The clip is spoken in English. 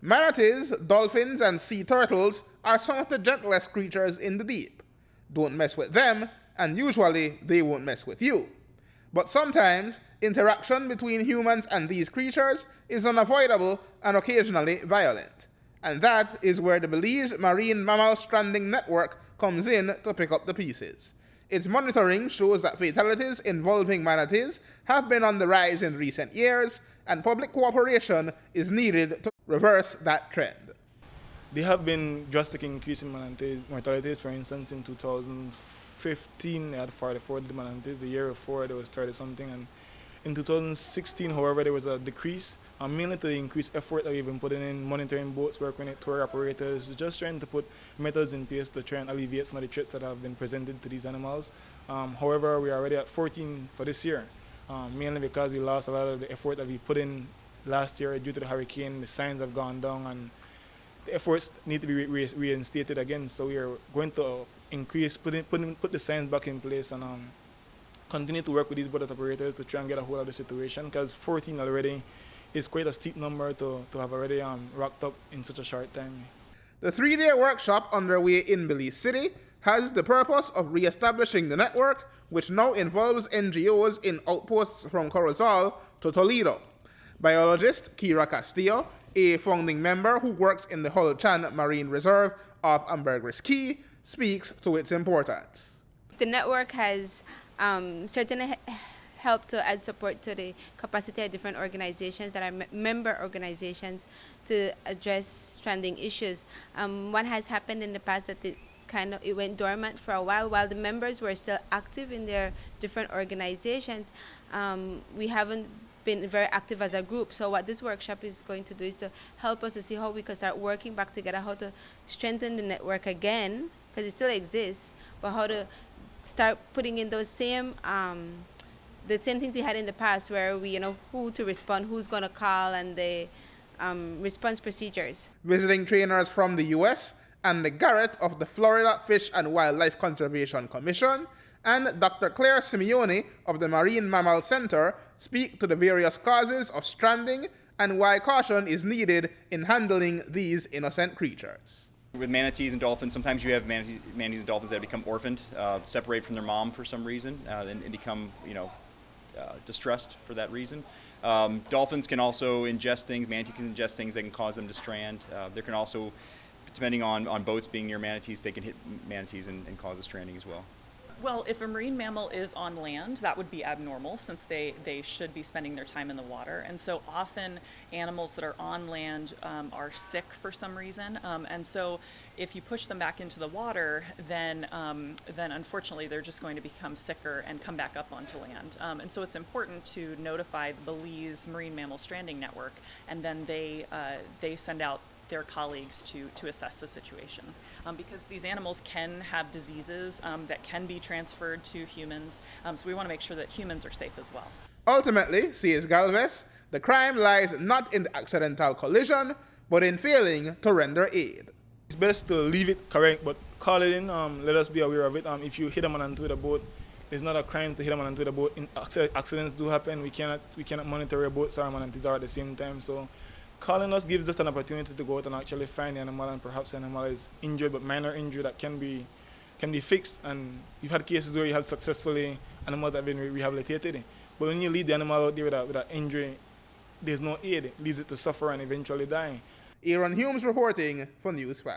Manatees, dolphins, and sea turtles are some of the gentlest creatures in the deep. Don't mess with them, and usually they won't mess with you. But sometimes, interaction between humans and these creatures is unavoidable and occasionally violent. And that is where the Belize Marine Mammal Stranding Network comes in to pick up the pieces. Its monitoring shows that fatalities involving manatees have been on the rise in recent years, and public cooperation is needed to reverse that trend. There have been drastic increase in manatee mortalities. For instance, in 2015, they had 44 manatees. The year before, there was 30-something. And in 2016, however, there was a decrease, mainly to the increased effort that we've been putting in monitoring boats, working with tour operators, just trying to put methods in place to try and alleviate some of the threats that have been presented to these animals. However, we are already at 14 for this year, mainly because we lost a lot of the effort that we put in last year due to the hurricane. The signs have gone down, and the efforts need to be reinstated again. So we are going to increase, put the signs back in place, and continue to work with these boat operators to try and get a hold of the situation, because 14 already is quite a steep number to have already racked up in such a short time. The 3-day workshop underway in Belize City has the purpose of re-establishing the network, which now involves NGOs in outposts from Corozal to Toledo. Biologist Kira Castillo, a founding member who works in the Hull-Chan Marine Reserve off Ambergris Key, speaks to its importance. The network has certainly helped to add support to the capacity of different organizations that are member organizations to address stranding issues. One has happened in the past that it went dormant for a while the members were still active in their different organizations. We haven't been very active as a group. So what this workshop is going to do is to help us to see how we can start working back together, how to strengthen the network again, because it still exists, but how to start putting in those same the same things we had in the past, where we who to respond, who's going to call, and the response procedures. Visiting trainers from the US and the Garrett of the Florida Fish and Wildlife Conservation Commission and Dr. Claire Simeone of the Marine Mammal Center speak to the various causes of stranding and why caution is needed in handling these innocent creatures. With manatees and dolphins, sometimes you have manatees and dolphins that become orphaned, separate from their mom for some reason, and become, distressed for that reason. Dolphins can also ingest things, manatees can ingest things that can cause them to strand. There can also, depending on boats being near manatees, they can hit manatees and cause a stranding as well. Well, if a marine mammal is on land, that would be abnormal, since they should be spending their time in the water. And so often animals that are on land are sick for some reason. And so if you push them back into the water, then unfortunately they're just going to become sicker and come back up onto land. And so it's important to notify the Belize Marine Mammal Stranding Network, and then they send out their colleagues to assess the situation, because these animals can have diseases that can be transferred to humans, so we want to make sure that humans are safe as well. Ultimately, says Galvez, the crime lies not in the accidental collision, but in failing to render aid. It's best to leave it correct, but call it in, let us be aware of it. If you hit a manatee with a boat, it's not a crime to hit a manatee with a boat. Accidents do happen. We cannot monitor a boat, so our manatees are at the same time. So calling us gives us an opportunity to go out and actually find the animal, and perhaps the animal is injured, but minor injury that can be fixed. And you've had cases where you have successfully animals that have been rehabilitated. But when you leave the animal out there with an injury, there's no aid. It leaves it to suffer and eventually die. Aaron Humes reporting for News 5.